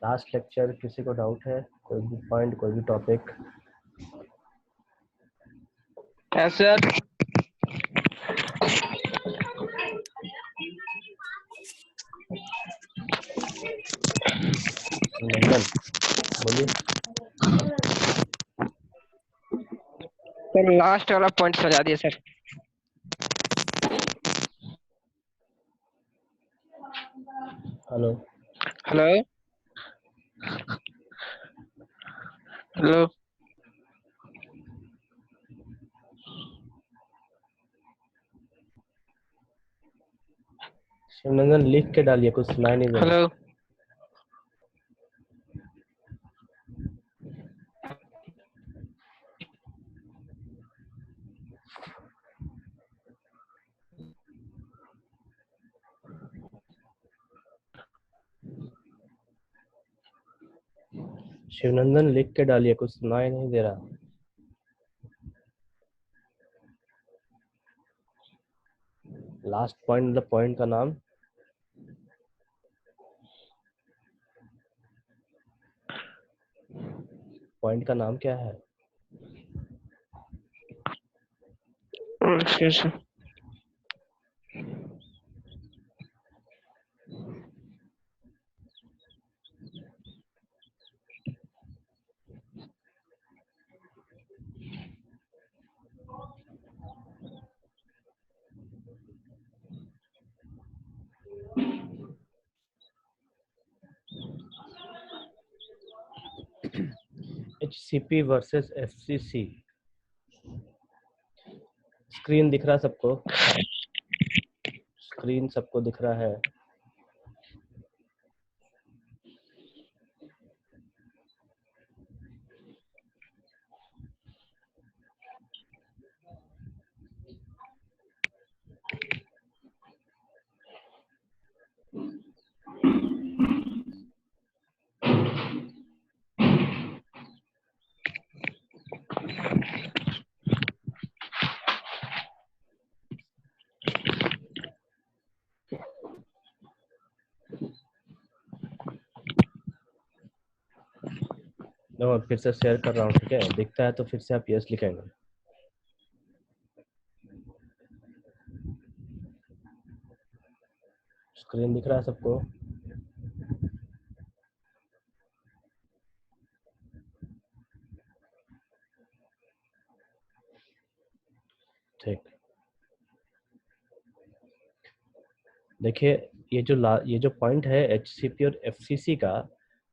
Last lecture किसी को doubt है, कोई भी पॉइंट, कोई भी टॉपिक? सर नंदन बोलिए। सर लास्ट वाला पॉइंट समझा दिए sir. Hello hello hello Shivnandan लिख के डालिए, कुछ सुनाई नहीं दे रहा। हेलो शिवनंदन लिख के डालिए, कुछ सुनाई नहीं दे रहा। लास्ट पॉइंट मतलब पॉइंट का नाम। पॉइंट का नाम क्या है? Sir HCP versus FCC। Screen दिख रहा सबको? स्क्रीन सबको दिख रहा है? मैं फिर से शेयर कर रहा हूँ, ठीक है? दिखता है तो फिर से आप यस लिखेंगे। स्क्रीन दिख रहा है सबको? ठीक। देखिए, ये जो पॉइंट है HCP और FCC का,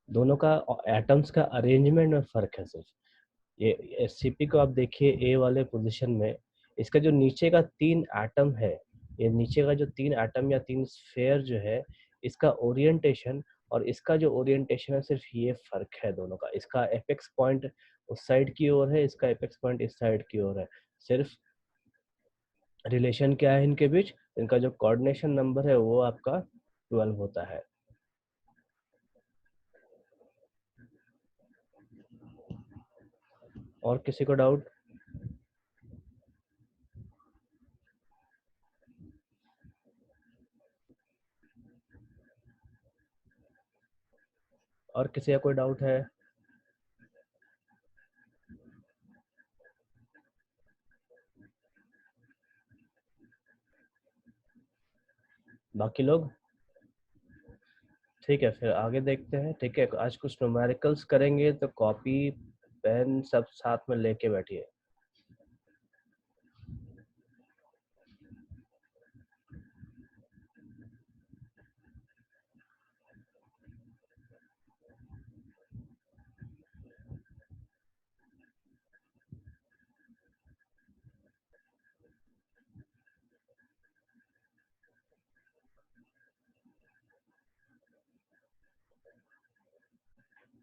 दोनों का एटम्स का अरेंजमेंट में फर्क है सिर्फ। ये SCP को आप देखिए ए वाले पोजीशन में, इसका जो नीचे का 3 एटम है, ये नीचे का जो 3 एटम या 3 स्फेयर जो है, इसका ओरिएंटेशन और इसका जो ओरिएंटेशन है, सिर्फ ये फर्क है दोनों का। इसका एपेक्स पॉइंट उस साइड की ओर है, इसका एपेक्स पॉइंट इस साइड की ओर है। सिर्फ रिलेशन क्या है इनके बीच? इनका जो कोऑर्डिनेशन नंबर है वो आपका 12 होता है। और किसी को डाउट? और किसी का कोई डाउट है? बाकी लोग? ठीक है, फिर आगे देखते हैं। ठीक है, आज कुछ न्यूमेरिकल्स करेंगे, तो कॉपी पेन सब साथ में लेके बैठिए।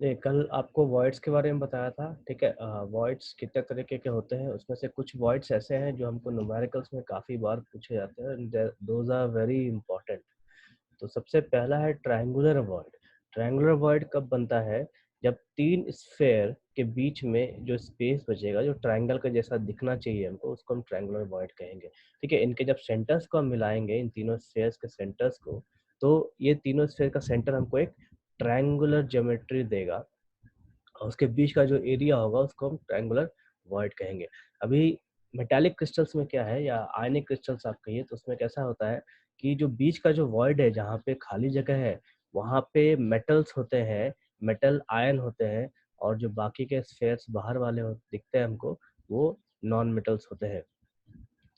ये कल आपको वॉइड्स के बारे में बताया था, ठीक है? वॉइड्स कितने तरीके के होते हैं, उसमें से कुछ वॉइड्स ऐसे हैं जो हमको न्यूमेरिकल्स में काफ़ी बार पूछे जाते हैं। Those are very important. तो सबसे पहला है ट्रायंगुलर वॉइड। ट्रायंगुलर वॉइड कब बनता है? जब 3 स्फेयर के बीच में जो स्पेस बचेगा, जो ट्रायंगल का जैसा दिखना चाहिए हमको, उसको हम ट्रायंगुलर वॉइड कहेंगे। ठीक है, इनके जब सेंटर्स को हम मिलाएंगे, इन तीनों स्फेयर्स के सेंटर्स को, तो ये तीनों स्फेयर का सेंटर हमको एक ट्रायंगुलर ज्योमेट्री देगा और उसके बीच का जो एरिया होगा उसको हम ट्रायंगुलर वॉइड कहेंगे। अभी मेटालिक क्रिस्टल्स में क्या है, या आयनिक क्रिस्टल्स आप कहिए, तो उसमें कैसा होता है कि जो बीच का जो वॉइड है, जहाँ पे खाली जगह है, वहाँ पे मेटल्स होते हैं, मेटल आयन होते हैं, और जो बाकी के स्फेयर्स बाहर वाले दिखते हैं हमको, वो नॉन मेटल्स होते हैं।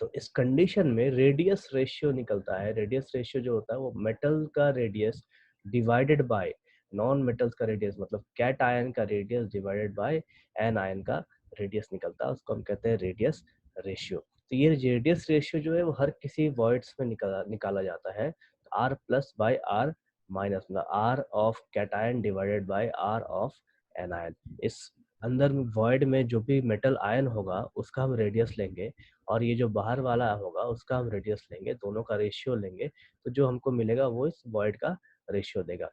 तो इस कंडीशन में रेडियस रेशियो निकलता है। रेडियस रेशियो जो होता है वो मेटल का radius divided by non metals का रेडियस, मतलब कैट आयन का radius divided by anion का रेडियस निकलता है, उसको हम कहते हैं रेडियस रेशियो। तो ये रेडियस रेशियो जो है वो हर किसी वॉइड्स में निकाला जाता है, r plus by r minus, मतलब r of cation divided by r of anion. इस अंदर वॉइड में जो भी मेटल आयन होगा उसका हम रेडियस लेंगे, और ये जो बाहर वाला होगा उसका हम रेडियस लेंगे, दोनों का रेशियो लेंगे, तो जो हमको मिलेगा वो इस वॉइड का रेशियो देगा।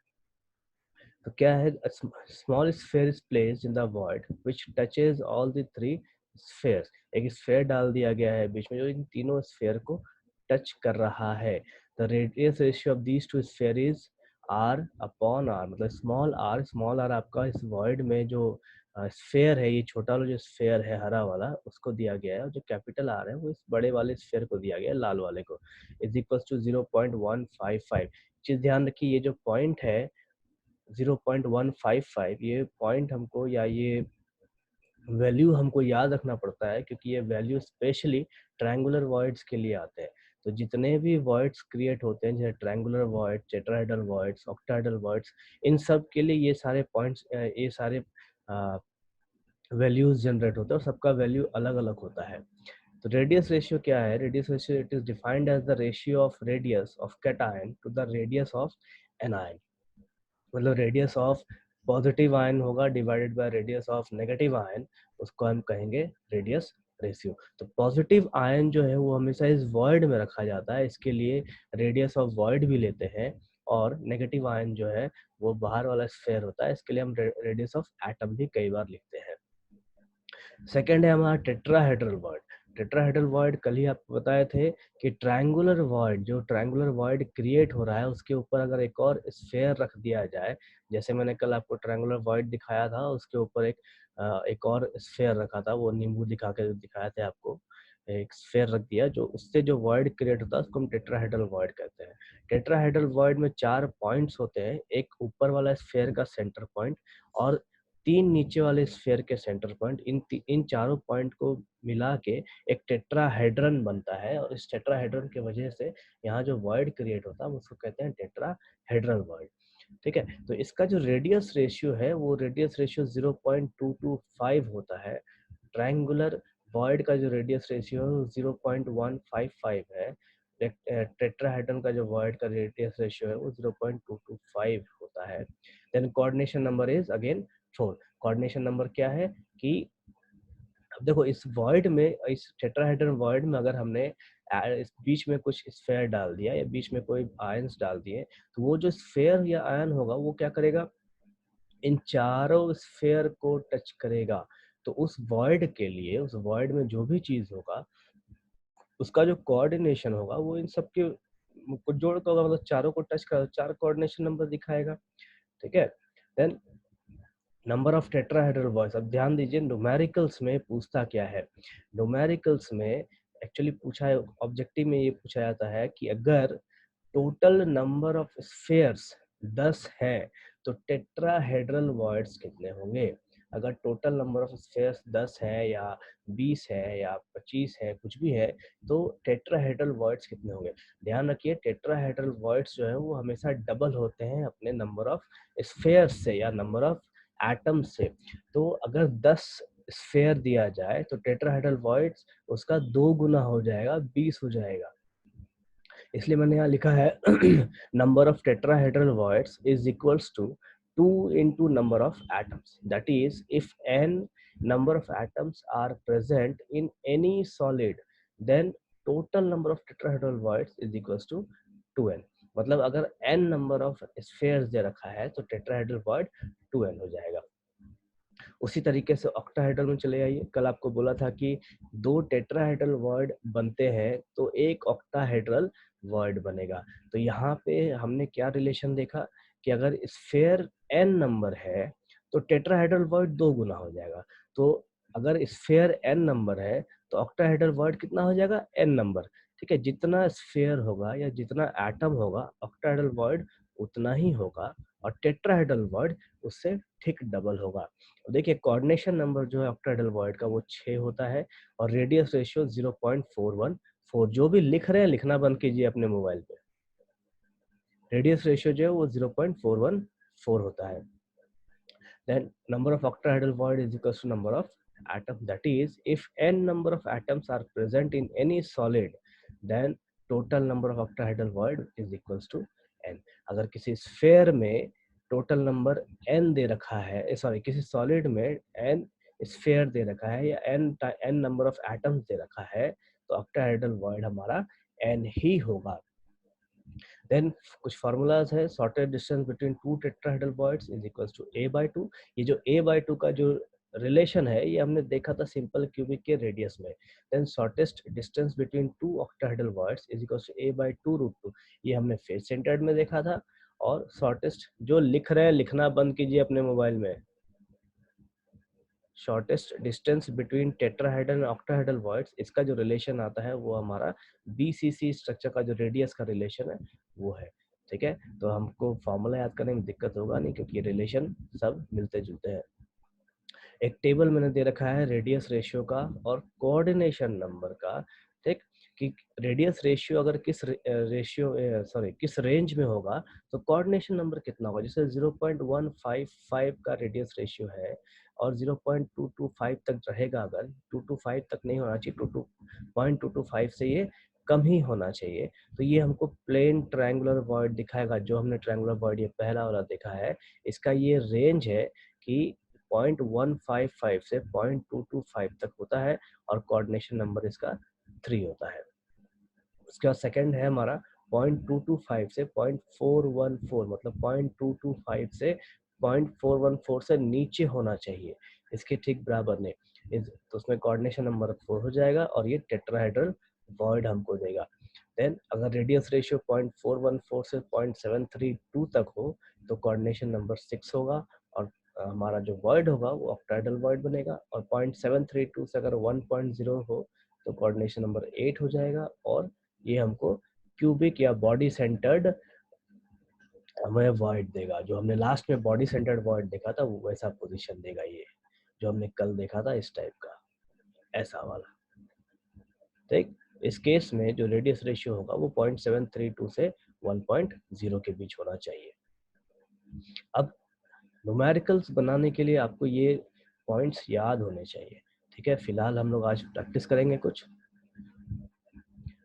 तो क्या है, small sphere is placed in the void which touches all the three spheres. एक स्फेयर डाल दिया गया है बीच में जो इन तीनों स्फेयर को टच कर रहा है। The radius ratio of these two sphere is R upon R, मतलब स्मॉल आर आपका इस वॉइड में जो स्फेयर है, ये छोटा वाला जो स्फेयर है हरा वाला, उसको दिया गया है, और जो कैपिटल आर है वो इस बड़े वाले स्फेयर को दिया गया है, लाल वाले को, इज इक्वल टू 0.155। चीज ध्यान रखिए, ये जो पॉइंट है 0.155, ये पॉइंट हमको, या ये वैल्यू हमको याद रखना पड़ता है, क्योंकि ये वैल्यू स्पेशली ट्रायंगुलर वॉइड्स के लिए आते हैं। तो जितने भी वॉइड्स क्रिएट होते हैं, जैसे triangular void, tetrahedral voids, octahedral voids, इन सब के लिए ये सारे पॉइंट्स, ये सारे वैल्यूज जनरेट होते हैं, और सबका वैल्यू अलग अलग होता है। तो रेडियस रेशियो क्या है? Radius ratio, it is defined as the ratio of radius of cation to the radius of anion. मतलब रेडियस ऑफ पॉजिटिव आयन होगा divided by radius of negative ion, उसको हम कहेंगे रेडियस रेशियो। तो positive ion जो है वो हमेशा इस वॉइड में रखा जाता है, इसके लिए रेडियस ऑफ वॉइड भी लेते हैं, और नेगेटिव आयन जो है वो बाहर वाला स्फेयर होता है, इसके लिए हम रेडियस ऑफ एटम भी कई बार लिखते हैं। सेकेंड है हमारा टेट्राहेड्रल वॉइड। टेट्राहेड्रल वॉइड कल ही आपको बताए थे कि ट्रायंगुलर वॉइड, जो ट्रायंगुलर वॉइड क्रिएट हो रहा है उसके ऊपर अगर एक और स्फेयर रख दिया जाए, जैसे मैंने कल आपको ट्रायंगुलर वॉइड दिखाया था, उसके ऊपर एक और स्फेयर रखा था, वो नींबू दिखा के दिखाया था आपको, एक स्फेयर रख दिया, जो उससे जो वॉइड क्रिएट होता है उसको हम टेट्राहेड्रल वॉइड कहते हैं। टेट्राहेड्रल वॉइड में 4 पॉइंट्स होते हैं, एक ऊपर वाला स्फेयर का सेंटर पॉइंट, और 3 नीचे वाले स्फेयर के सेंटर पॉइंट, इन चारों पॉइंट को मिला के एक टेट्राहेड्रन बनता है, और इस टेट्राहेड्रन की वजह से यहाँ जो वॉइड क्रिएट होता है उसको कहते हैं टेट्राहेड्रल वॉइड। ठीक है, तो इसका जो रेडियस रेशियो है वो रेडियस रेशियो 0.225 होता है। ट्रायंगुलर वॉइड का जो रेडियस रेशियो है वो 0.155 है। टेट्राहेड्रन का जो वॉइड का रेडियस रेशियो है वो 0.225 होता है। Then coordination number is again 4। Coordination number क्या है कि अब देखो इस वॉइड में, इस टेट्राहेड्रल वॉइड में अगर हमने इस बीच में कुछ स्फेयर डाल दिया, या बीच में कोई आयंस डाल दिए, तो वो जो स्फेयर या आयन होगा वो क्या करेगा, इन चारों स्फेयर को टच करेगा। तो उस वॉइड के लिए, उस वॉइड में जो भी चीज होगा उसका जो कोऑर्डिनेशन होगा वो इन सब के को जोड़ कर होगा, मतलब चारों को टच कर 4 कोऑर्डिनेशन नंबर दिखाएगा। ठीक है, then number of tetrahedral voids. अब ध्यान दीजिए, न्यूमेरिकल्स में पूछता क्या है। न्यूमेरिकल्स में एक्चुअली पूछा है, ऑब्जेक्टिव में ये पूछा जाता है कि अगर टोटल नंबर ऑफ स्फेयर्स 10 है तो टेट्राहेड्रल वॉइड्स कितने होंगे। अगर टोटल नंबर ऑफ स्फेयर्स 10 है, या 20 है, या 25 है, कुछ भी है, तो टेट्राहेड्रल वॉइड्स कितने होंगे। ध्यान रखिए, टेट्राहेड्रल वॉइड्स जो है वो हमेशा डबल होते हैं अपने नंबर ऑफ स्फेयर्स से, या नंबर ऑफ एटम से। तो अगर 10 स्फेयर दिया जाए तो टेट्राहेड्रल वॉइड्स उसका 2 गुना हो जाएगा, 20 हो जाएगा। इसलिए मैंने यहाँ लिखा है number of tetrahedral voids is equals to 2 into number of atoms. That is, if n number of atoms are present in any solid, then total number of tetrahedral voids is equals to 2n. मतलब अगर n number of spheres दे रखा है तो tetrahedral void 2n हो जाएगा। उसी तरीके से ऑक्टाहेड्रल में चले आइए। कल आपको बोला था कि 2 टेट्राहेड्रल वॉइड बनते हैं तो एक ऑक्टाहेड्रल वॉइड बनेगा। तो यहाँ पे हमने क्या रिलेशन देखा कि अगर स्फेयर n नंबर है तो टेट्राहेड्रल वॉइड 2 गुना हो जाएगा। तो अगर स्फेयर n नंबर है तो ऑक्टाहेड्रल वॉइड कितना हो जाएगा, n नंबर। ठीक है, जितना स्फेयर होगा या जितना एटम होगा ऑक्टाहेड्रल वॉइड उतना ही होगा, और टेट्राहेड्रल वॉइड उससे ठीक डबल होगा। देखिए कोऑर्डिनेशन नंबर जो है ऑक्टाहेड्रल वॉइड का वो 6 होता है, और रेडियस रेशियो 0.414। जो भी लिख रहे हैं लिखना बंद कीजिए अपने मोबाइल पे। रेडियस रेशियो जो है वो 0.414 होता है। Then number of octahedral void is equals to number of atoms. That is, if n number of atoms are present in any solid, then total number of octahedral void is equals to n. अगर किसी sphere में total number n दे रखा है, sorry किसी solid में n sphere दे रखा है या n नंबर ऑफ एटम्स दे रखा है, तो ऑक्टाहेड्रल वॉइड हमारा n ही होगा। देन कुछ फार्मूलाज है, shortest distance between two tetrahedral voids is equals to a/2। ये जो a/2 का जो रिलेशन है ये हमने देखा था सिंपल क्यूबिक के रेडियस में। Then shortest distance between two octahedral voids is equals to a/2√2, ये हमने फेस सेंटर्ड में देखा था। और शॉर्टेस्ट जो लिख रहे हैं लिखना बंद कीजिए अपने मोबाइल में। Shortest distance between tetrahedral and octahedral voids, इसका जो रिलेशन आता है वो हमारा BCC स्ट्रक्चर का जो रेडियस का रिलेशन है वो है। ठीक है, तो हमको फॉर्मूला याद करने में दिक्कत होगा नहीं क्योंकि रिलेशन सब मिलते जुलते हैं। एक टेबल मैंने दे रखा है रेडियस रेशियो का और कोऑर्डिनेशन नंबर का। ठीक, कि रेडियस रेशियो अगर किस किस रेंज में होगा तो कोऑर्डिनेशन नंबर कितना होगा। जैसे 0.155 का रेडियस रेशियो है और 0.225 तक रहेगा, अगर 225 तक नहीं होना चाहिए, 0.225 से ये कम ही होना चाहिए। तो ये हमको प्लेन ट्रायंगुलर वॉइड दिखाएगा। जो हमने ट्रायंगुलर वॉइड ये पहला वाला देखा है, इसका ये रेंज है कि 0.155 से 0.225 तक होता है, और कोऑर्डिनेशन नंबर इसका 3 होता है। उसके बाद सेकंड है हमारा 0.225 से 0.414, मतलब 0.225 से 0.414 से नीचे होना चाहिए, इसके ठीक बराबर नहीं। तो उसमें कोऑर्डिनेशन नंबर 4 हो जाएगा और ये टेट्राहेड्रल वॉइड हमको देगा। देन अगर रेडियस रेशियो 0.414 से 0.732 तक हो तो कोऑर्डिनेशन नंबर 6 होगा, और हमारा जो वॉइड होगा वो ऑक्टाहेड्रल वॉइड बनेगा। और 0.732 से अगर 1.0 हो तो कोऑर्डिनेशन नंबर 8 हो जाएगा, और ये हमको क्यूबिक या बॉडी सेंटर्ड हमें वॉइड देगा। जो हमने लास्ट में बॉडी सेंटर्ड वॉइड देखा था वो वैसा पोजीशन देगा, ये जो हमने कल देखा था इस टाइप का, ऐसा वाला। ठीक, इस केस में जो रेडियस रेशियो होगा वो 0.732 से 1.0 के बीच होना चाहिए। अब न्यूमेरिकल्स बनाने के लिए आपको ये पॉइंट्स याद होने चाहिए। ठीक है, फिलहाल हम लोग आज प्रैक्टिस करेंगे कुछ।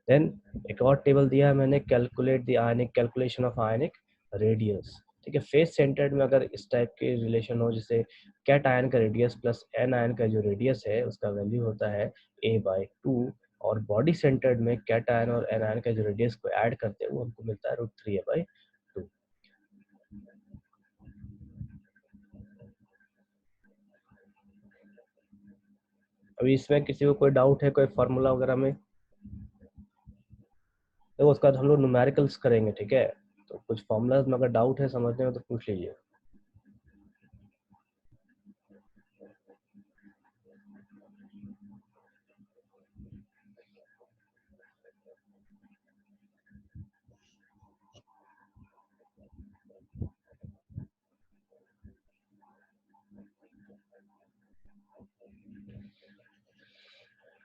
देन एक और टेबल दिया है मैंने, calculate the ionic calculation of ionic radius. ठीक है, फेस सेंटर्ड में अगर इस टाइप के रिलेशन हो, जैसे कैट आयन का रेडियस प्लस एन आयन का जो रेडियस है उसका वैल्यू होता है a/2, और बॉडी सेंटर्ड में कैट आयन और एन आयन का जो रेडियस को ऐड करते हैं वो हमको मिलता है √3a/2। अभी इसमें किसी को कोई डाउट है, कोई फार्मूला वगैरह में? तो उसके बाद हम लोग न्यूमेरिकल्स करेंगे। ठीक है, तो कुछ फार्मूलाज में अगर डाउट है समझने में तो पूछ लीजिए।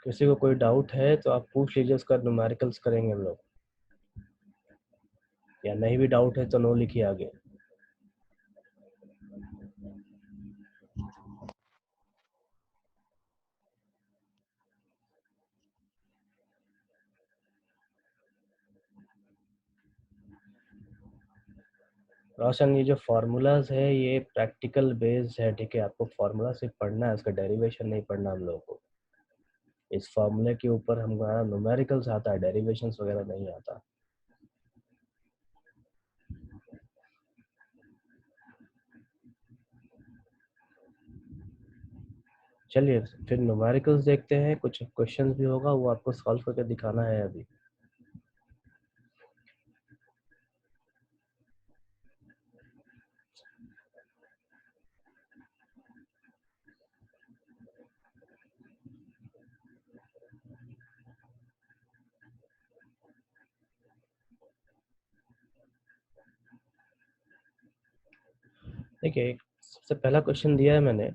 किसी को कोई डाउट है तो आप पूछ लीजिए, उसका न्यूमेरिकल्स करेंगे हम लोग। या नहीं भी डाउट है तो नो लिखिए आगे। रोशन, ये जो फार्मूलाज है ये प्रैक्टिकल बेस्ड है। ठीक है, आपको फार्मूला सिर्फ पढ़ना है, उसका डेरिवेशन नहीं पढ़ना हम लोगों को। इस फार्मूले के ऊपर हमारा न्यूमेरिकल्स आता है, डेरिवेशंस वगैरह नहीं आता। चलिए फिर न्यूमेरिकल्स देखते हैं, कुछ क्वेश्चंस भी होगा वो आपको सॉल्व करके दिखाना है अभी। देखिए सबसे पहला क्वेश्चन दिया है मैंने,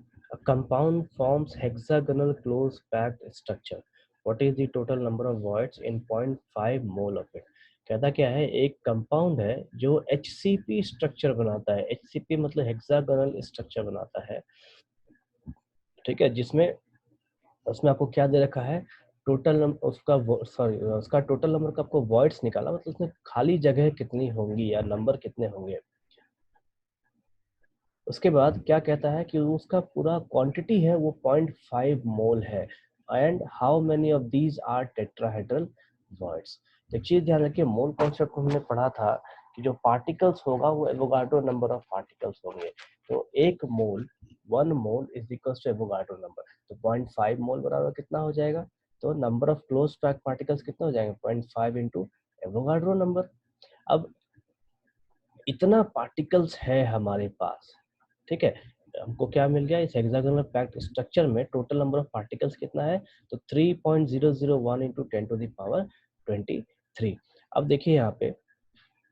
compound forms hexagonal close packed structure, what is the total number of voids in 0.5 mole of it. कहता क्या है, एक कंपाउंड है जो HCP स्ट्रक्चर बनाता है, HCP मतलब हेक्सागोनल स्ट्रक्चर बनाता है, ठीक है, जिसमें उसमें आपको क्या दे रखा है, टोटल नंबर उसका, सॉरी उसका टोटल नंबर का आपको वॉइड्स निकाला, मतलब उसमें खाली जगह कितनी होंगी या नंबर कितने होंगे। उसके बाद क्या कहता है कि उसका पूरा क्वांटिटी है वो 0.5 मोल है, and how many of these are tetrahedral voids. तो एक चीज ध्यान रखिए, मोल कॉन्सेप्ट को हमने पढ़ा था कि जो पार्टिकल्स होगा वो एवोगाड्रो नंबर ऑफ पार्टिकल्स होंगे। तो एक mole, 1 mole is equal to Avogadro number. तो 0.5 मोल बराबर कितना हो जाएगा, तो number of close pack particles कितना हो जाएंगे, 0.5 इंटू एवोगाड्रो नंबर। अब इतना पार्टिकल्स है हमारे पास, ठीक है, हमको क्या मिल गया, इस हेक्सागोनल पैक्ड स्ट्रक्चर में टोटल नंबर ऑफ पार्टिकल्स कितना है, तो 3.001 इंटू 10 टू द पावर 23। अब देखिए यहाँ पे,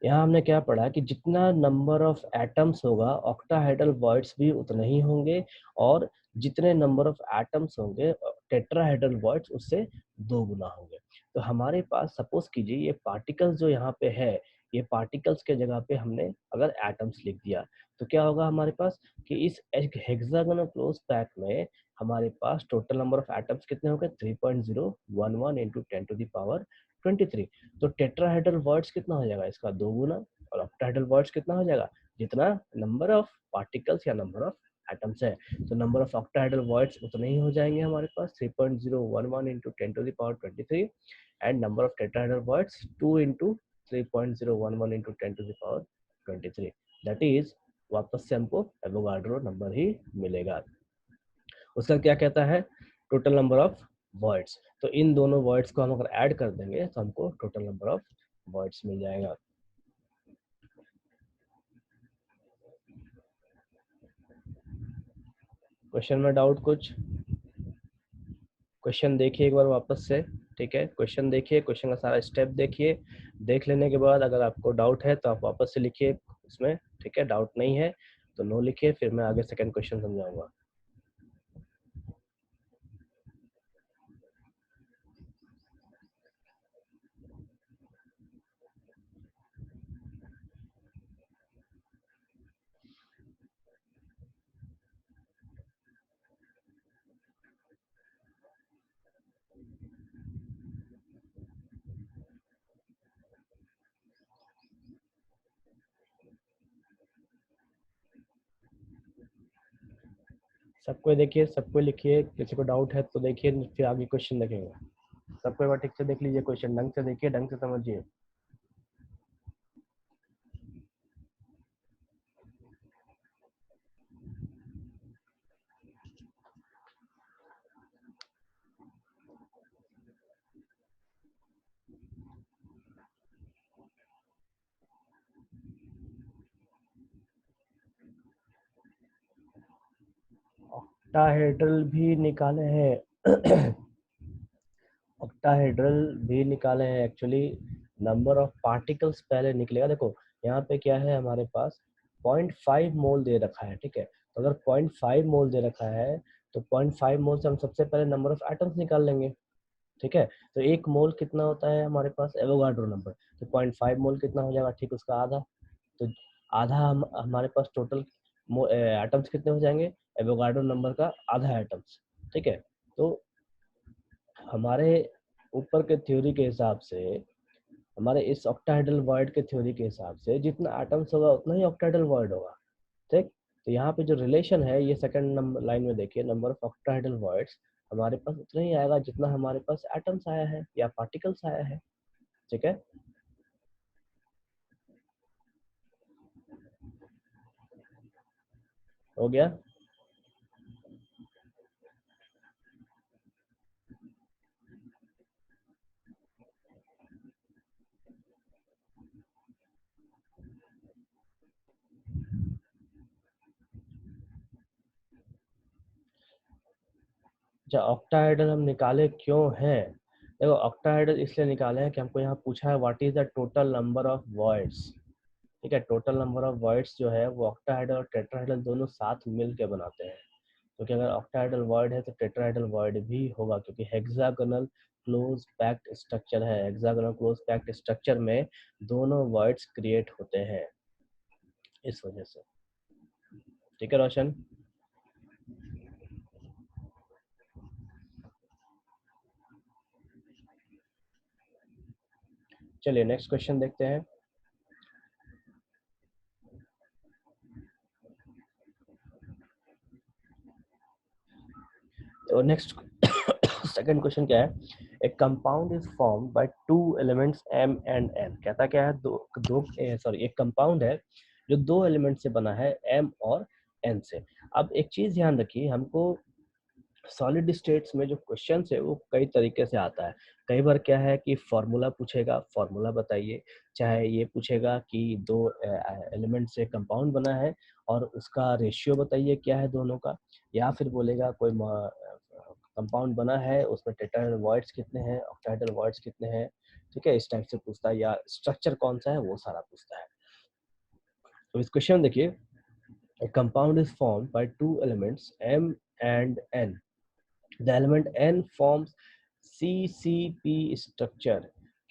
यहाँ हमने क्या पढ़ा कि जितना नंबर ऑफ एटम्स होगा ऑक्टाहेड्रल वॉइड्स भी उतने ही होंगे, और जितने नंबर ऑफ एटम्स होंगे टेट्राहेड्रल वॉइड्स उससे 2 गुना होंगे। तो हमारे पास सपोज कीजिए ये पार्टिकल्स जो यहाँ पे है, ये पार्टिकल्स के जगह पे हमने अगर एटम्स लिख दिया, तो क्या होगा हमारे पास कि इस हेक्सागोनल क्लोज पैक में हमारे पास टोटल नंबर ऑफ एटम्स कितने होंगे, 3.011 इंटू 10 टू द पावर 23। तो टेट्राहेड्रल वर्ड्स कितना हो जाएगा, इसका 2 गुना, और ऑक्टाहेड्रल वर्ड्स कितना हो जाएगा, जितना नंबर ऑफ पार्टिकल्स या नंबर ऑफ एटम्स है। तो नंबर ऑफ ऑक्टाहेड्रल वर्ड्स उतने ही हो जाएंगे हमारे पास, 3.011 into 10 to the power 23, and number of tetrahedral voids 2 into 3.011 into 10 to the power 23, that is वापस से हमको एवोगाड्रो नंबर ही मिलेगा। उसका क्या कहता है, टोटल नंबर ऑफ वर्ड्स। तो इन दोनों वर्ड्स को हम अगर ऐड कर देंगे तो हमको टोटल नंबर ऑफ वर्ड्स मिल जाएगा। क्वेश्चन में डाउट कुछ, क्वेश्चन देखिए एक बार वापस से, ठीक है, क्वेश्चन देखिए, क्वेश्चन का सारा स्टेप देखिए, देख लेने के बाद अगर आपको डाउट है तो आप वापस से लिखिए उसमें, ठीक है, डाउट नहीं है तो नो लिखिए, फिर मैं आगे सेकंड क्वेश्चन समझाऊंगा। सबको देखिए, सबको लिखिए, किसी को डाउट है तो देखिए, फिर आगे क्वेश्चन देखेंगे। सबको एक बार ठीक से देख लीजिए, क्वेश्चन ढंग से देखिए, ढंग से समझिए। ऑक्टाहेड्रल भी निकाले हैं ऑक्टाहेड्रल भी निकाले हैं एक्चुअली, नंबर ऑफ पार्टिकल्स पहले निकलेगा। देखो यहाँ पे क्या है हमारे पास, 0.5 मोल दे रखा है, ठीक है, तो अगर 0.5 मोल दे रखा है तो 0.5 मोल से हम सबसे पहले नंबर ऑफ एटम्स निकाल लेंगे, ठीक है। तो एक मोल कितना होता है हमारे पास, एवोगाड्रो नंबर, तो 0.5 मोल कितना हो जाएगा, ठीक उसका आधा। तो आधा हमारे पास टोटल एटम्स कितने हो जाएंगे, एवोगाड्रो नंबर का आधा एटम्स, ठीक है। तो हमारे ऊपर के थ्योरी के हिसाब से, हमारे इस ऑक्टाहेड्रल वर्ड के थ्योरी के हिसाब से जितना एटम्स होगा उतना ही ऑक्टाहेड्रल वर्ड होगा, ठीक। तो यहाँ पे जो रिलेशन है ये सेकंड नंबर लाइन में देखिए, नंबर ऑफ ऑक्टाहेड्रल वर्ड्स हमारे पास उतना ही आएगा जितना हमारे पास एटम्स आया है या पार्टिकल्स आया है, ठीक है। हो गया। जो ऑक्टाहेड्रल हम निकाले क्यों हैं, देखो ऑक्टाहेड्रल इसलिए निकाले हैं कि हमको यहाँ पूछा है what is the total number of words, ठीक है। टोटल नंबर ऑफ वर्ड्स जो है वो ऑक्टाहेड्रल और टेट्राहेड्रल दोनों साथ मिल के बनाते हैं, क्योंकि अगर ऑक्टाहेड्रल वर्ड है तो टेट्राहेड्रल वर्ड भी होगा, क्योंकि हेक्सागोनल क्लोज पैक्ड स्ट्रक्चर है। हेक्सागोनल क्लोज पैक्ड स्ट्रक्चर में दोनों वर्ड्स क्रिएट होते हैं इस वजह से। ठीक है रोशन। चलिए नेक्स्ट क्वेश्चन देखते हैं। तो नेक्स्ट सेकंड क्वेश्चन क्या है? ए compound is form by two elements m and n। कहता क्या है? एक कंपाउंड है जो दो एलिमेंट से बना है, m और n से। अब एक चीज ध्यान रखिए, हमको सॉलिड स्टेट्स में जो क्वेश्चन है वो कई तरीके से आता है। कई बार क्या है कि फॉर्मूला पूछेगा, फॉर्मूला बताइए, चाहे ये पूछेगा कि दो एलिमेंट से कंपाउंड बना है और उसका रेशियो बताइए क्या है दोनों का, या फिर बोलेगा कोई कंपाउंड बना है उसमें टेट्राहेड्रल वर्ड्स कितने हैं, ऑक्टाहेड्रल वर्ड्स कितने हैं। ठीक है, इस टाइप से पूछता है, या स्ट्रक्चर कौन सा है वो सारा पूछता है। तो इस क्वेश्चन में देखिए, a compound is formed by two elements m and n. The element N forms CCP structure,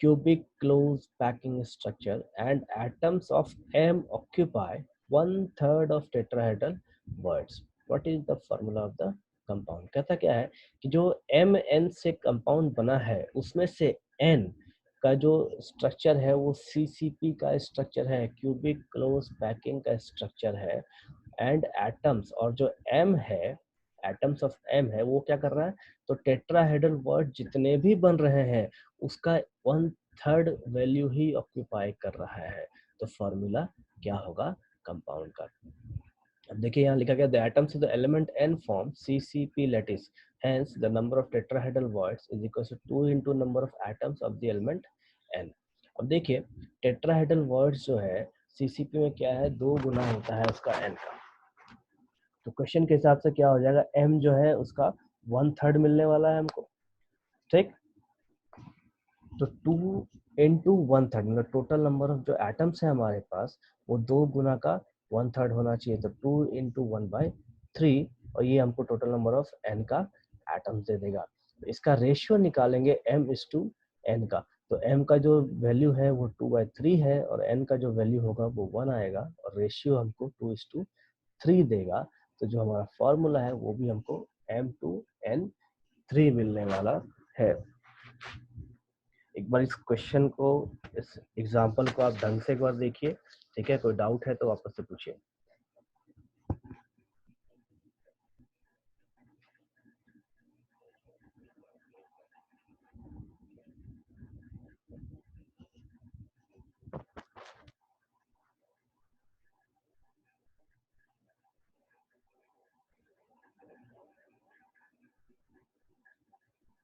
cubic closed packing structure, and atoms of M occupy one third of tetrahedral words. What is the formula of the compound? कहता क्या है कि जो MN से compound बना है उसमें से N का जो स्ट्रक्चर है वो CCP का स्ट्रक्चर है, क्यूबिक क्लोज पैकिंग का स्ट्रक्चर है, एंड एटम्स, और जो M है, एटम्स ऑफ M है, वो क्या कर रहा है? तो टेट्राहेड्रल वर्ड जितने भी बन रहे हैं उसका 1/3 वैल्यू ही ऑक्यूपाई कर रहा है। तो फॉर्मूला क्या होगा कंपाउंड का? अब देखिए यहाँ लिखा गया, the atoms of the element n form CCP lattice, hence the number of tetrahedral words is equal to 2 into number of atoms of the element n। अब देखिए टेट्राहेड्रल वर्ड्स जो है CCP में क्या है, 2 गुना होता है उसका n का। तो क्वेश्चन के हिसाब से क्या हो जाएगा, m जो है उसका 1/3 मिलने वाला है हमको। ठीक, तो 2 into 1/3 मतलब टोटल नंबर ऑफ जो एटम्स है हमारे पास वो 2 गुना का 1/3 होना चाहिए, तो 2 into 1/3, और ये हमको टोटल नंबर ऑफ n का एटम्स दे देगा। तो इसका रेशियो निकालेंगे m/n का, तो m का जो वैल्यू है वो 2/3 है और n का जो वैल्यू होगा वो 1 आएगा, और रेशियो हमको 2:3 देगा। तो जो हमारा फॉर्मूला है वो भी हमको m/n3 मिलने वाला है। एक बार इस क्वेश्चन को, इस एग्जांपल को आप ढंग से एक बार देखिए। ठीक है, कोई डाउट है तो वापस से पूछिए।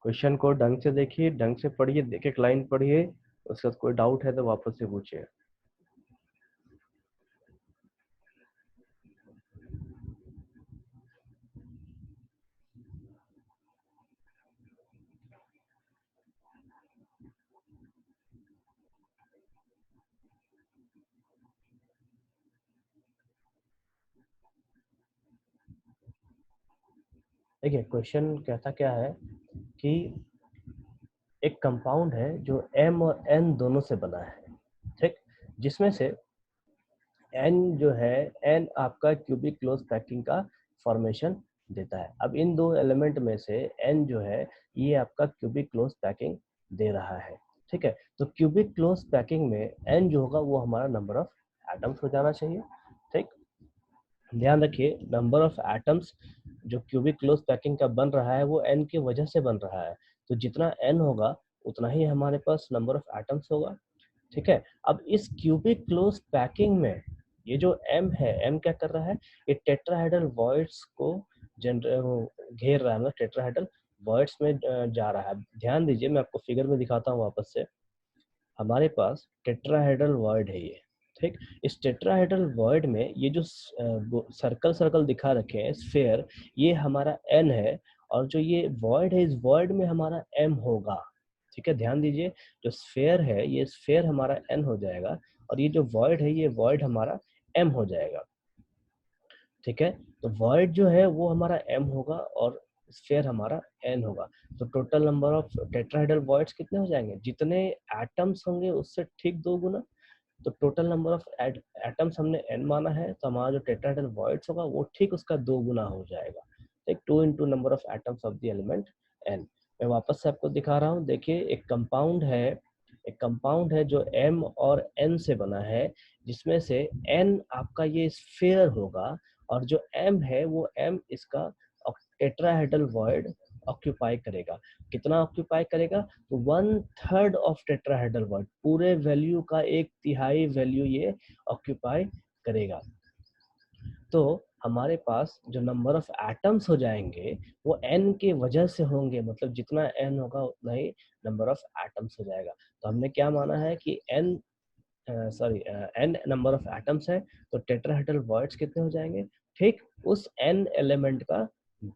क्वेश्चन को ढंग से देखिए, ढंग से पढ़िए, देख एक लाइन पढ़िए, उसके बाद कोई डाउट है तो वापस से पूछिए। देखिए क्वेश्चन कहता क्या है कि एक कंपाउंड है जो m और n दोनों से बना है, ठीक, जिसमें से n जो है, n आपका क्यूबिक क्लोज पैकिंग का फॉर्मेशन देता है। अब इन दो एलिमेंट में से n जो है ये आपका क्यूबिक क्लोज पैकिंग दे रहा है। ठीक है, तो क्यूबिक क्लोज पैकिंग में n जो होगा वो हमारा नंबर ऑफ एटम्स हो जाना चाहिए। ठीक, ध्यान रखिए नंबर ऑफ एटम्स जो क्यूबिक क्लोज पैकिंग का बन रहा है वो n की वजह से बन रहा है, तो जितना n होगा उतना ही हमारे पास नंबर ऑफ एटम्स होगा। ठीक है, अब इस क्यूबिक क्लोज पैकिंग में ये जो m है, m क्या कर रहा है, ये टेट्राहेड्रल वॉइड्स को घेर रहा है, मतलब टेट्राहेड्रल वॉइड्स में जा रहा है। ध्यान दीजिए, मैं आपको फिगर में दिखाता हूँ वापस से। हमारे पास टेट्राहेड्रल वॉइड है ये, ठीक, इस टेट्राहेड्रल वॉइड में ये जो सर्कल सर्कल दिखा रखे हैं स्फेयर, ये हमारा n है, और जो ये वॉइड है इस वॉइड में हमारा m होगा। ठीक है, ध्यान दीजिए, जो स्फेयर है ये स्फेयर हमारा n हो जाएगा, और ये जो वॉइड है ये वॉइड हमारा m हो जाएगा, ठीक है। तो वॉइड जो है वो हमारा m होगा और स्फीयर हमारा n होगा। तो total number of tetrahedral voids कितने हो जाएंगे, जितने एटम्स होंगे उससे ठीक 2 गुना। तो टोटल नंबर ऑफ एटम्स हमने n माना है, तो हमारा जो टेट्राहेड्रल वॉइड्स होगा वो ठीक उसका 2 गुना हो जाएगा। ठीक, 2 into number of atoms of the element n। मैं वापस से आपको दिखा रहा हूँ। देखिए एक कंपाउंड है जो m और n से बना है, जिसमें से n आपका ये स्फीयर होगा और जो m है वो m इसका टेट्राहेड्रल वॉइड ऑक्यूपाई करेगा। कितना ऑक्यूपाई करेगा, तो 1/3 ऑफ टेट्राहेड्रल वॉइड, पूरे वैल्यू का 1/3 वैल्यू ये ऑक्यूपाई करेगा। तो हमारे पास जो नंबर ऑफ एटम्स हो जाएंगे वो n के वजह से होंगे, मतलब जितना n होगा उतना ही नंबर ऑफ एटम्स हो जाएगा। तो हमने क्या माना है कि n नंबर ऑफ एटम्स है, तो टेट्राहेड्रल वॉइड्स कितने हो जाएंगे, ठीक उस n एलिमेंट का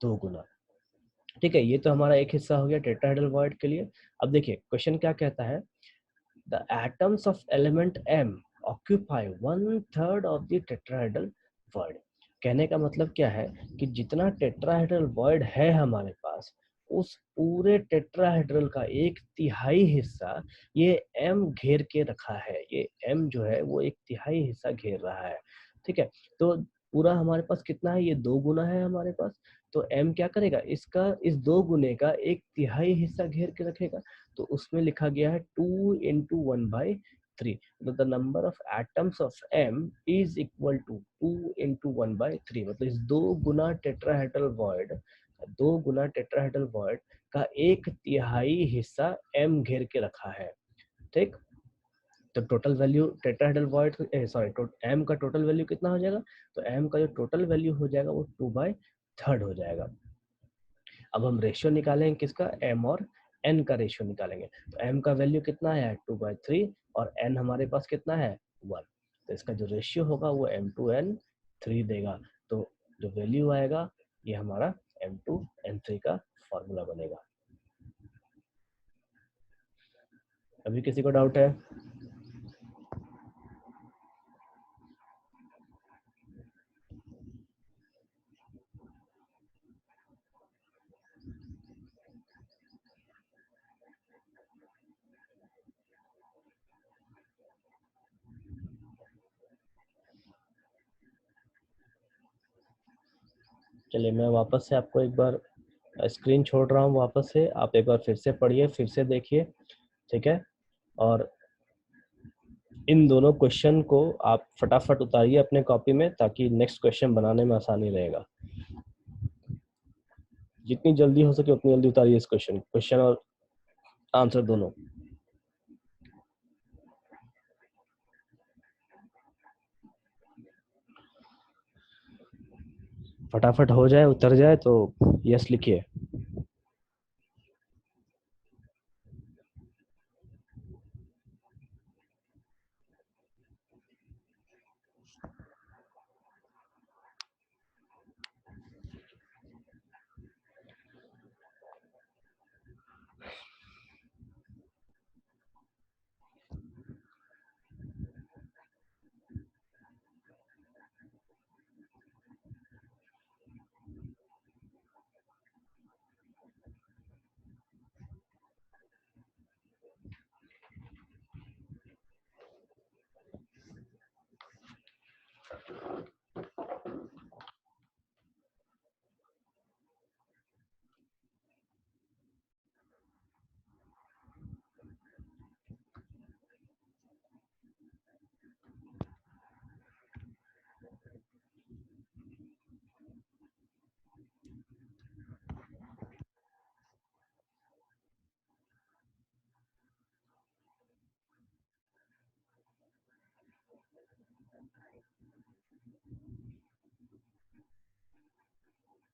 2 गुना। ठीक है, ये तो हमारा एक हिस्सा हो गया टेट्राहेड्रल वॉइड के लिए। अब देखिए क्वेश्चन क्या कहता है, the atoms of element m occupy 1/3 of the tetrahedral void. कहने का मतलब क्या है कि जितना टेट्राहेड्रल वॉइड है हमारे पास, उस पूरे टेट्राहेड्रल का 1/3 हिस्सा ये m घेर के रखा है। ये m जो है वो 1/3 हिस्सा घेर रहा है, ठीक है। तो पूरा हमारे पास कितना है, ये 2 गुना है हमारे पास। तो m क्या करेगा, इसका इस 2 गुने का 1/3 हिस्सा घेर के रखेगा। तो उसमें लिखा गया है 2 इंटू 1/3। तो the number of atoms of m is equal to 2 into 1/3। मतलब इस 2 गुना टेट्राहेड्रल वॉइड का 1/3 हिस्सा m घेर के रखा है, ठीक। तो total value tetrahedral void m का टोटल वैल्यू कितना हो जाएगा, तो m का जो टोटल वैल्यू हो जाएगा वो 2/3 हो जाएगा। अब हम रेशियो निकालेंगे किसका, m और n का रेशियो निकालेंगे। तो m का वैल्यू कितना है 2/3 और n हमारे पास कितना है 1। तो इसका जो रेशियो होगा वो m2n3 देगा। तो जो वैल्यू आएगा ये हमारा m2n3 का फॉर्मूला बनेगा। अभी किसी को डाउट है? चलिए मैं वापस से आपको एक बार स्क्रीन छोड़ रहा हूँ, वापस से आप एक बार फिर से पढ़िए, फिर से देखिए, ठीक है। और इन दोनों क्वेश्चन को आप फटाफट उतारिए अपने कॉपी में, ताकि नेक्स्ट क्वेश्चन बनाने में आसानी रहेगा। जितनी जल्दी हो सके उतनी जल्दी उतारिए इस क्वेश्चन और आंसर दोनों। फटाफट हो जाए, उतर जाए तो यस लिखिए।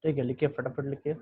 ठीक है, लिखिए, फटाफट लिखिए।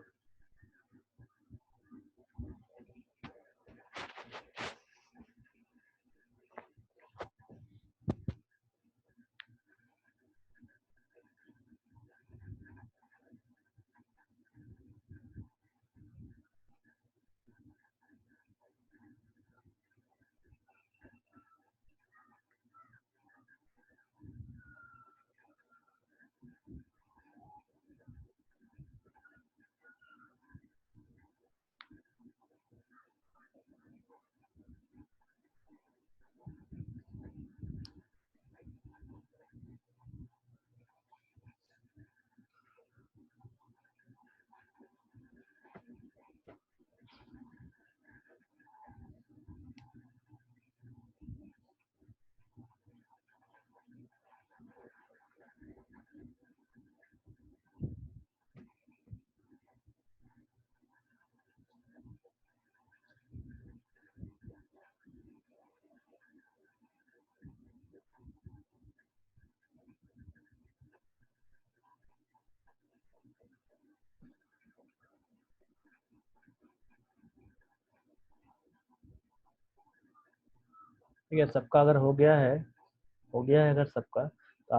ठीक है, सबका अगर हो गया है अगर सबका, तो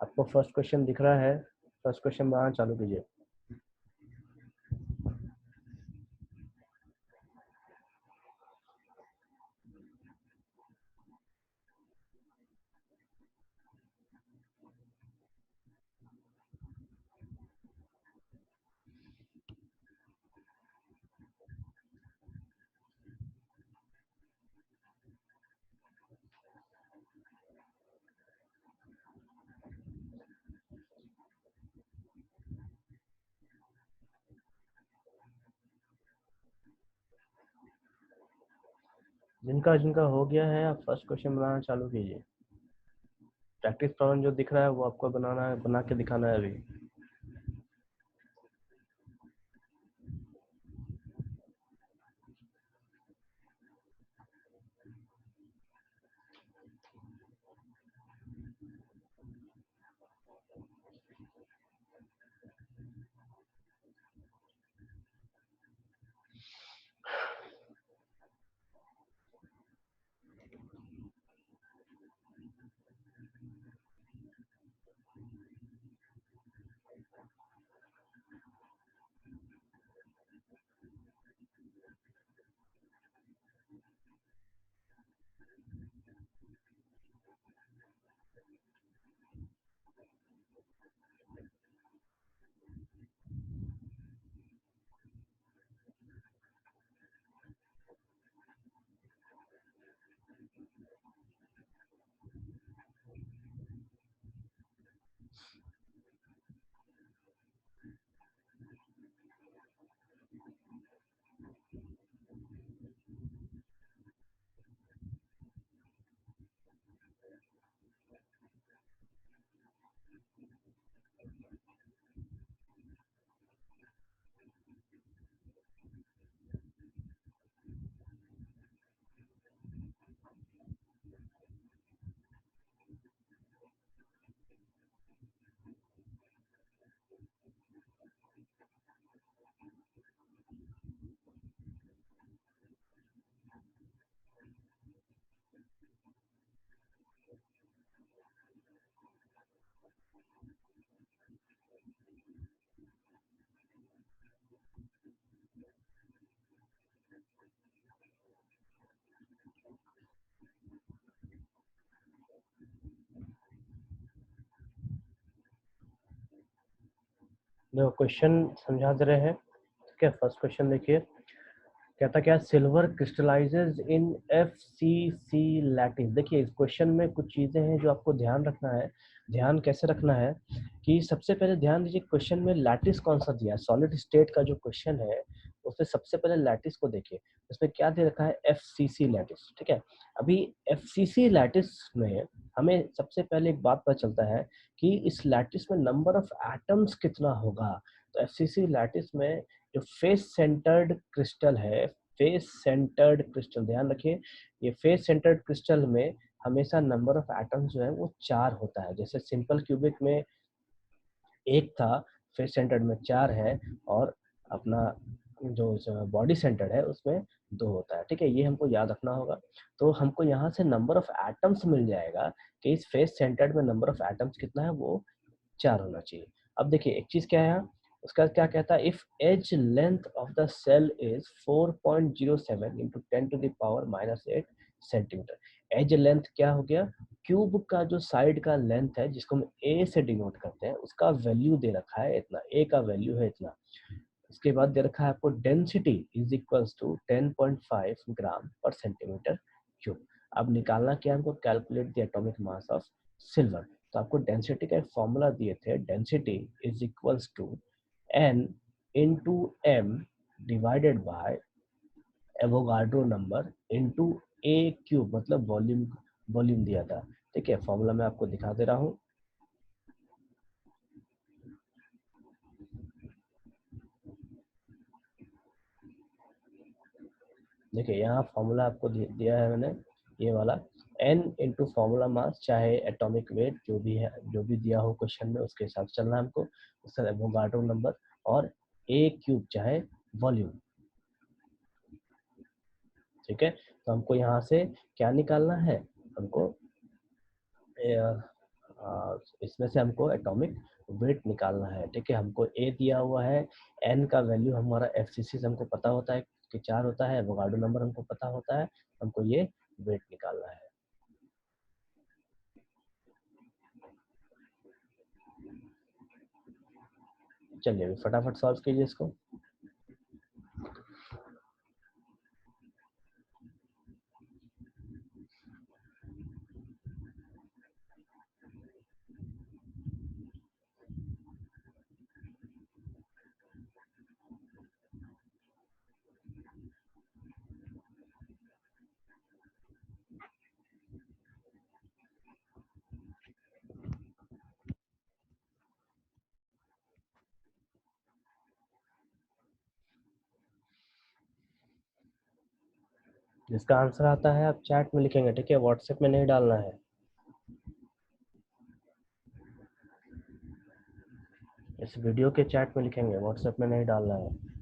आपको फर्स्ट क्वेश्चन दिख रहा है, फर्स्ट क्वेश्चन बनाना चालू कीजिए। जिनका जिनका हो गया है आप फर्स्ट क्वेश्चन बनाना चालू कीजिए। प्रैक्टिस प्रॉब्लम जो दिख रहा है वो आपको बनाना है, बना के दिखाना है अभी। देखो क्वेश्चन समझा दे रहे हैं, ठीक है। फर्स्ट क्वेश्चन देखिए, कहता क्या, सिल्वर क्रिस्टलाइजेज इन FCC लैटिस। देखिए इस क्वेश्चन में कुछ चीजें हैं जो आपको ध्यान रखना है। ध्यान कैसे रखना है कि सबसे पहले ध्यान दीजिए क्वेश्चन में लैटिस कौन सा दिया है। सॉलिड स्टेट का जो क्वेश्चन है उसमें सबसे पहले लैटिस को देखिए, उसमें क्या दे रखा है, FCC लैटिस, ठीक है। अभी FCC लैटिस में हमें सबसे पहले एक बात पता चलता है कि इस लैटिस में नंबर ऑफ एटम्स कितना होगा। तो FCC लैटिस में जो फेस सेंटर्ड क्रिस्टल है, फेस सेंटर्ड क्रिस्टल, ध्यान रखिए ये फेस सेंटर्ड क्रिस्टल में हमेशा नंबर ऑफ एटम्स जो है वो 4 होता है। जैसे सिंपल क्यूबिक में एक था, फेस सेंटर्ड में 4 है, और अपना जो बॉडी सेंटर्ड है उसमें 2 होता है, ठीक है। ये हमको याद रखना होगा। तो हमको यहाँ से नंबर ऑफ एटम्स मिल जाएगा कि इस फेस सेंटर्ड में नंबर ऑफ एटम्स कितना है, वो 4 होना चाहिए। अब देखिए एक चीज क्या है यहाँ, उसका क्या कहता है, if edge length of the cell is 4.07 into 10⁻⁻8 centimetre. Edge length क्या हो गया, क्यूब का जो साइड का लेंथ है जिसको हम ए से डिनोट करते हैं, उसका वैल्यू दे रखा है इतना, ए का वैल्यू है इतना। उसके बाद दे रखा है आपको density is equals to 10.5 gram per centimetre cube. अब निकालना क्या है हमको, calculate the atomic mass of silver. तो आपको डेंसिटी का एक फॉर्मूला दिए थे, density is equals to N into M divided by Avogadro number into A cube, मतलब वॉल्यूम, वॉल्यूम दिया था, ठीक है। फॉर्मूला मैं आपको दिखा दे रहा हूँ। देखिए यहाँ फॉर्मूला आपको दिया है मैंने, ये वाला n इंटू फॉर्मूला मास चाहे एटॉमिक वेट जो भी है, जो भी दिया हो क्वेश्चन में उसके हिसाब से चलना है हमको, उसका एवोगाड्रो नंबर, और ए क्यूब चाहे वॉल्यूम। ठीक है, तो हमको यहाँ से क्या निकालना है, हमको इसमें से हमको एटॉमिक वेट निकालना है। ठीक है, हमको ए दिया हुआ है, एन का वैल्यू हमारा एफसीसी से हमको पता होता है कि 4 होता है, एवोगाड्रो नंबर हमको पता होता है, हमको ये वेट निकालना है। चलिए अभी फटाफट सॉल्व कीजिए इसको। जिसका आंसर आता है आप चैट में लिखेंगे, ठीक है, व्हाट्सएप में नहीं डालना है। इस वीडियो के चैट में लिखेंगे, व्हाट्सएप में नहीं डालना है।